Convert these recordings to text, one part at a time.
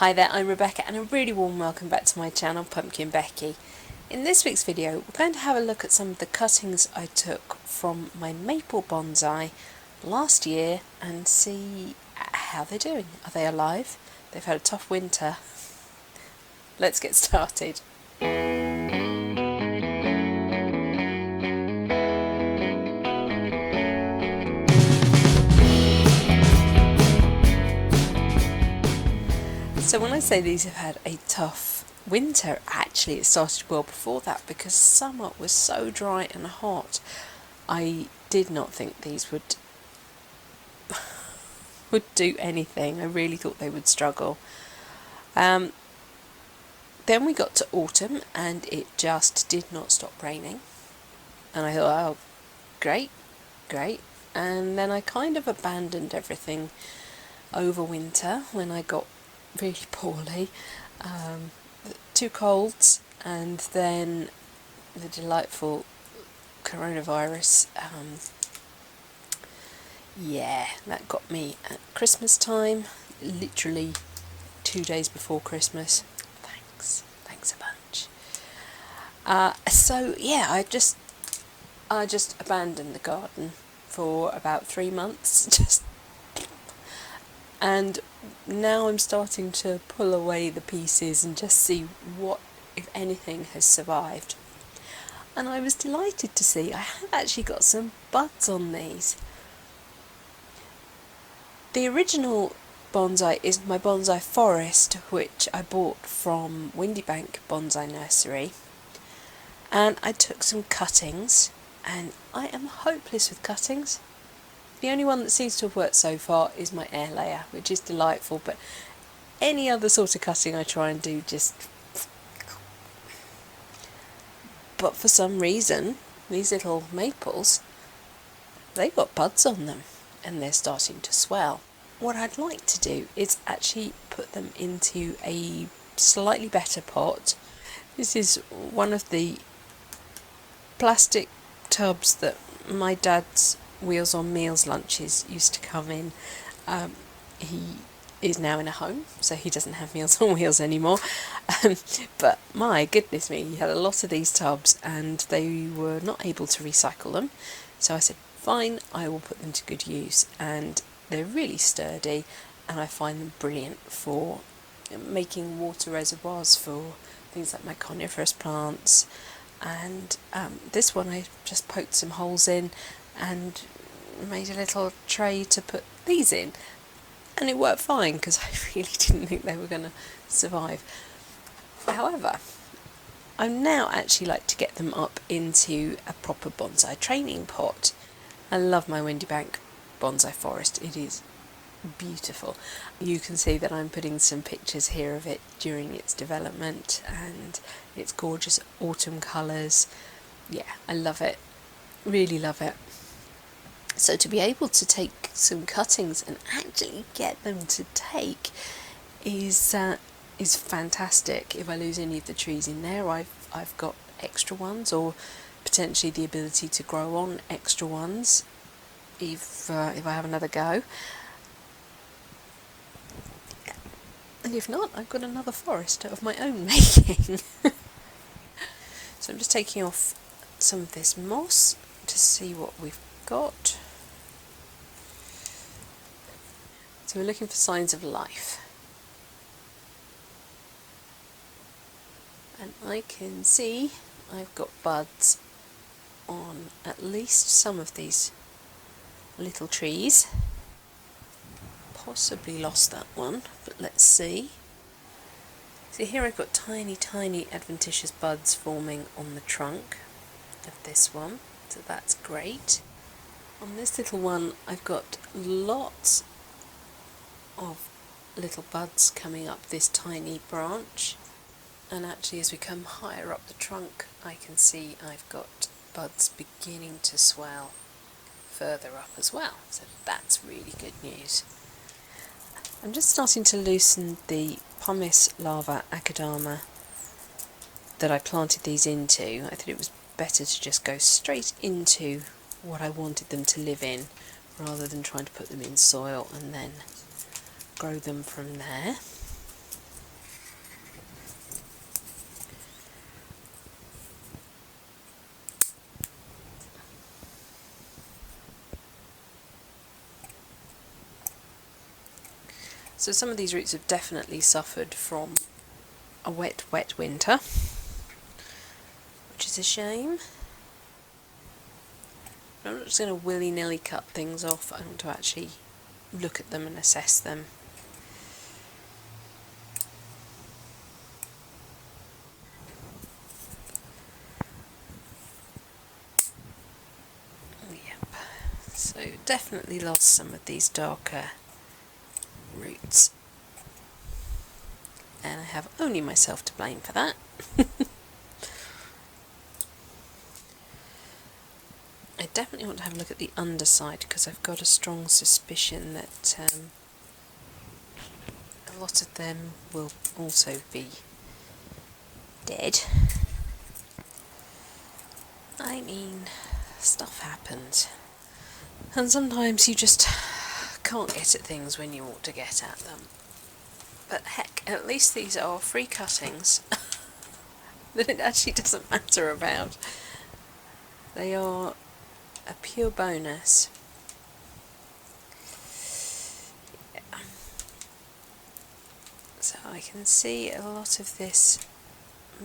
Hi there, I'm Rebecca and a really warm welcome back to my channel PumpkinBecki. In this week's video we're going to have a look at some of the cuttings I took from my maple bonsai last year and see how they're doing. Are they alive? They've had a tough winter. Let's get started. So when I say these have had a tough winter, actually it started well before that because summer was so dry and hot. I did not think these would do anything. I really thought they would struggle. Then we got to autumn and it just did not stop raining. And I thought, oh, great. And then I kind of abandoned everything over winter when I got really poorly. 2 colds and then the delightful coronavirus. Yeah, that got me at Christmas time, literally 2 days before Christmas. Thanks a bunch. So yeah, I just abandoned the garden for about 3 months, and now I'm starting to pull away the pieces and just see what, if anything, has survived. And I was delighted to see I have actually got some buds on these. The original bonsai is my bonsai forest, which I bought from Windybank Bonsai Nursery, and I took some cuttings, and I am hopeless with cuttings. The only one that seems to have worked so far is my air layer, which is delightful, but any other sort of cutting I try and do just... But for some reason, these little maples, they've got buds on them and they're starting to swell. What I'd like to do is actually put them into a slightly better pot. This is one of the plastic tubs that my dad's Wheels on Meals lunches used to come in. He is now in a home, so he doesn't have Meals on Wheels anymore. But my goodness me, he had a lot of these tubs and they were not able to recycle them. So I said, fine, I will put them to good use. And they're really sturdy and I find them brilliant for making water reservoirs for things like my coniferous plants. And this one I just poked some holes in and made a little tray to put these in, and it worked fine because I really didn't think they were going to survive. However, I now actually like to get them up into a proper bonsai training pot. I love my Windybank Bonsai Forest, it is beautiful. You can see that I'm putting some pictures here of it during its development and its gorgeous autumn colours. Yeah, I love it, really love it. So to be able to take some cuttings and actually get them to take is fantastic. If I lose any of the trees in there, I've got extra ones, or potentially the ability to grow on extra ones if I have another go. And if not, I've got another forest of my own making. So I'm just taking off some of this moss to see what we've got. So we're looking for signs of life. And I can see I've got buds on at least some of these little trees. Possibly lost that one, but let's see. See, here I've got tiny adventitious buds forming on the trunk of this one, so that's great. On this little one I've got lots of little buds coming up this tiny branch, and actually as we come higher up the trunk I can see I've got buds beginning to swell further up as well, so that's really good news. I'm just starting to loosen the pumice lava akadama that I planted these into. I thought it was better to just go straight into what I wanted them to live in rather than trying to put them in soil and then grow them from there. So some of these roots have definitely suffered from a wet winter, which is a shame. I'm not just going to willy-nilly cut things off. I want to actually look at them and assess them. Yep. So definitely lost some of these darker roots. And I have only myself to blame for that. I definitely want to have a look at the underside because I've got a strong suspicion that a lot of them will also be dead. I mean, stuff happens. And sometimes you just can't get at things when you ought to get at them. But heck, at least these are free cuttings that it actually doesn't matter about. They are a pure bonus. Yeah. So I can see a lot of this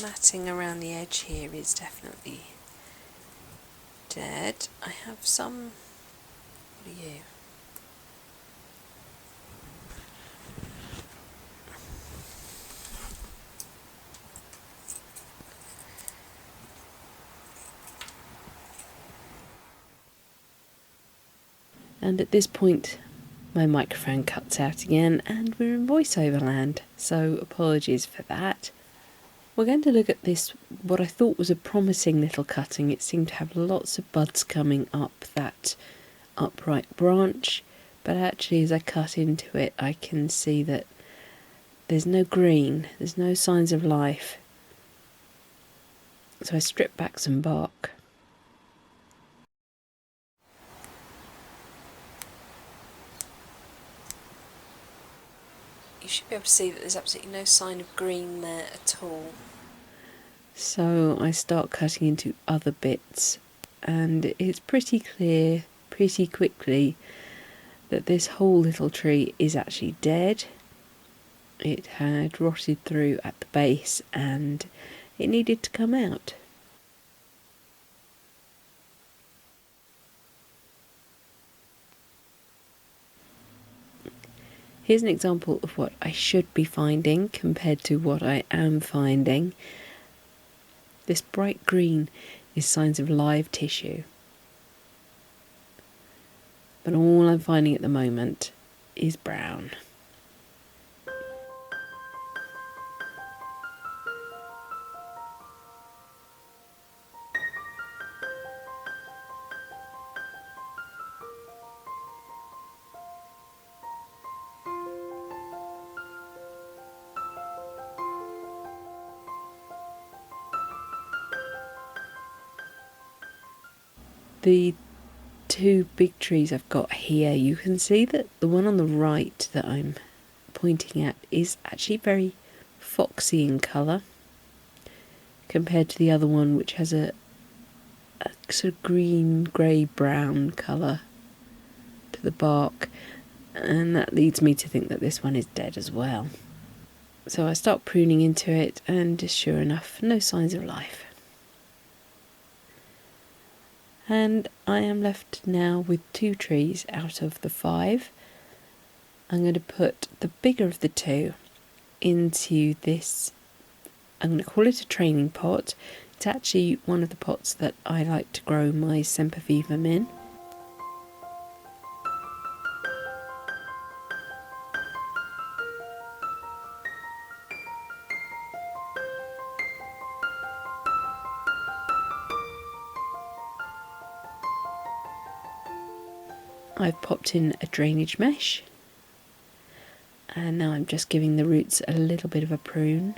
matting around the edge here is definitely dead. I have some... What are you? And at this point my microphone cuts out again and we're in voiceover land, so apologies for that. We're going to look at this, what I thought was a promising little cutting. It seemed to have lots of buds coming up that upright branch, but actually as I cut into it I can see that there's no green, there's no signs of life. So I stripped back some bark. You should be able to see that there's absolutely no sign of green there at all. So I start cutting into other bits, and it's pretty clear pretty quickly that this whole little tree is actually dead. It had rotted through at the base and it needed to come out. Here's an example of what I should be finding compared to what I am finding. This bright green is signs of live tissue. But all I'm finding at the moment is brown. The two big trees I've got here, you can see that the one on the right that I'm pointing at is actually very foxy in colour compared to the other one, which has a sort of green, grey, brown colour to the bark, and that leads me to think that this one is dead as well. So I start pruning into it, and sure enough, no signs of life. And I am left now with 2 trees out of the 5. I'm going to put the bigger of the 2 into this, I'm going to call it a training pot. It's actually one of the pots that I like to grow my sempervivum in. I've popped in a drainage mesh, and now I'm just giving the roots a little bit of a prune.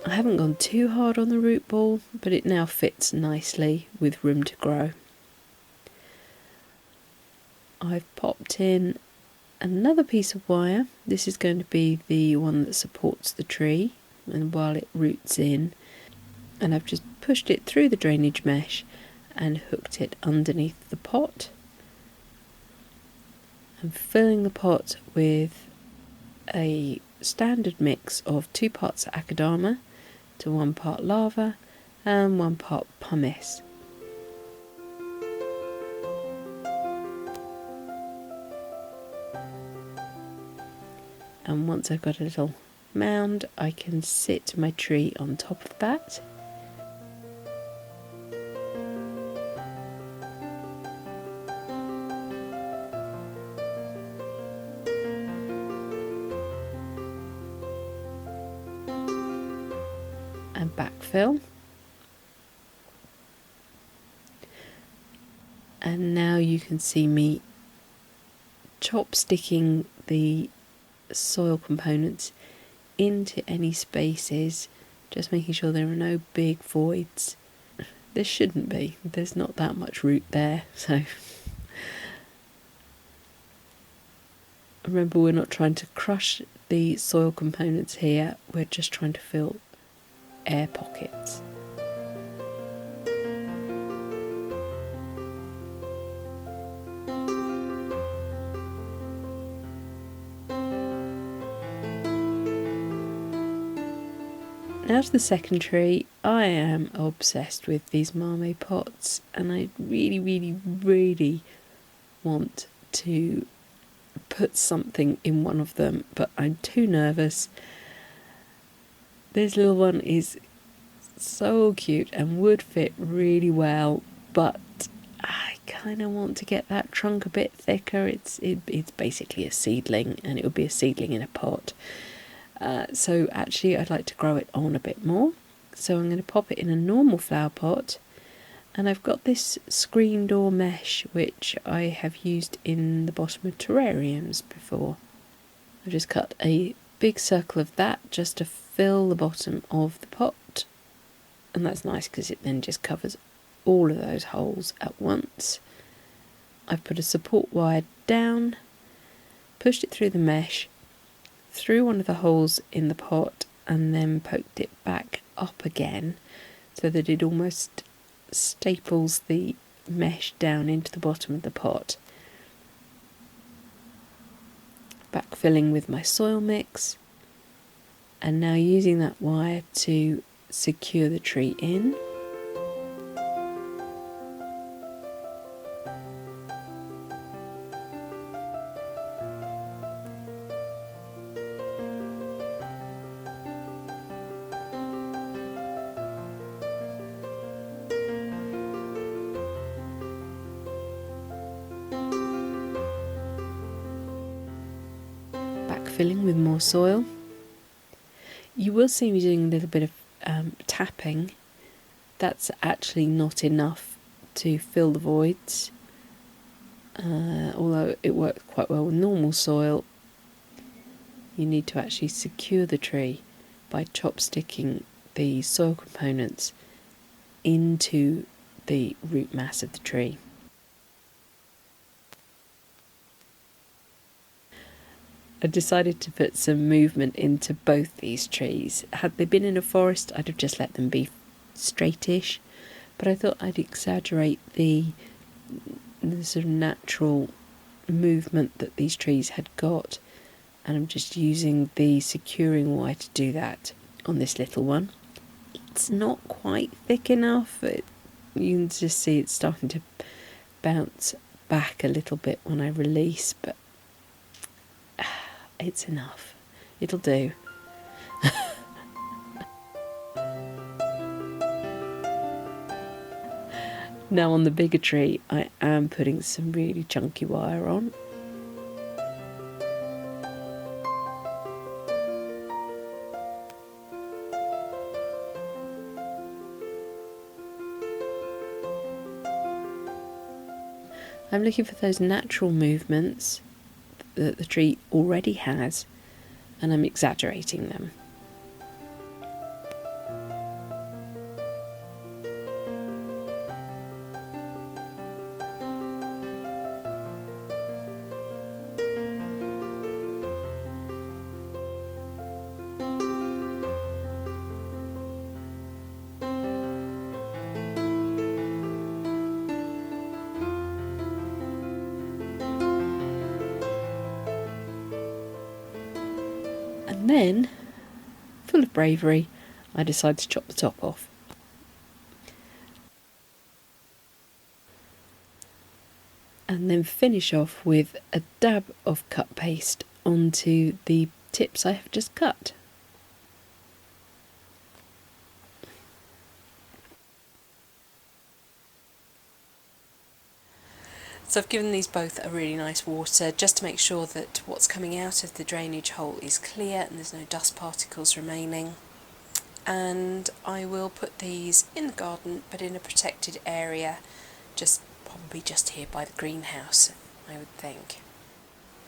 I haven't gone too hard on the root ball, but it now fits nicely with room to grow. I've popped in another piece of wire. This is going to be the one that supports the tree and while it roots in, and I've just pushed it through the drainage mesh and hooked it underneath the pot. I'm filling the pot with a standard mix of 2 parts akadama to 1 part lava and 1 part pumice. And once I've got a little mound, I can sit my tree on top of that. And backfill. And now you can see me chopsticking the soil components into any spaces, just making sure there are no big voids. There shouldn't be, there's not that much root there, so remember, we're not trying to crush the soil components here, we're just trying to fill air pockets. Now to the second tree. I am obsessed with these marmee pots, and I really want to put something in one of them, but I'm too nervous. This little one is so cute and would fit really well, but I kind of want to get that trunk a bit thicker. It's basically a seedling, and it would be a seedling in a pot. So actually I'd like to grow it on a bit more. So I'm going to pop it in a normal flower pot, and I've got this screen door mesh which I have used in the bottom of terrariums before. I've just cut a big circle of that just to fill the bottom of the pot, and that's nice because it then just covers all of those holes at once. I've put a support wire down, pushed it through the mesh, through one of the holes in the pot, and then poked it back up again so that it almost staples the mesh down into the bottom of the pot. Backfilling with my soil mix, and now using that wire to secure the tree in. Backfilling with more soil. You will see me doing a little bit of tapping. That's actually not enough to fill the voids, although it works quite well with normal soil. You need to actually secure the tree by chopsticking the soil components into the root mass of the tree. I decided to put some movement into both these trees. Had they been in a forest, I'd have just let them be straightish, but I thought I'd exaggerate the sort of natural movement that these trees had got, and I'm just using the securing wire to do that on this little one. It's not quite thick enough. You can just see it's starting to bounce back a little bit when I release, but it's enough. It'll do. Now on the bigger tree, I am putting some really chunky wire on. I'm looking for those natural movements that the tree already has, and I'm exaggerating them. And then, full of bravery, I decide to chop the top off. And then finish off with a dab of cut paste onto the tips I have just cut. So I've given these both a really nice water just to make sure that what's coming out of the drainage hole is clear and there's no dust particles remaining. And I will put these in the garden, but in a protected area, probably just here by the greenhouse, I would think.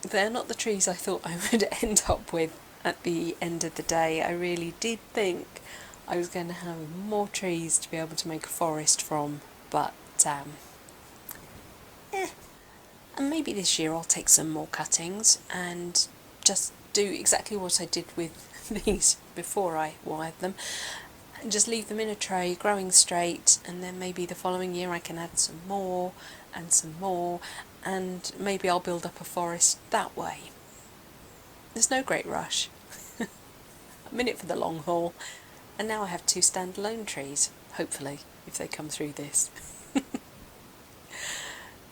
They're not the trees I thought I would end up with at the end of the day. I really did think I was going to have more trees to be able to make a forest from, but and maybe this year I'll take some more cuttings and just do exactly what I did with these before I wired them, and just leave them in a tray growing straight, and then maybe the following year I can add some more and some more, and maybe I'll build up a forest that way. There's no great rush. I'm in it for the long haul, and now I have 2 standalone trees, hopefully, if they come through this.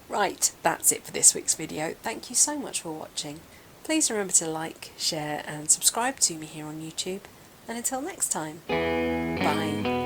Right, that's it for this week's video. Thank you so much for watching. Please remember to like, share and subscribe to me here on YouTube. And until next time, bye.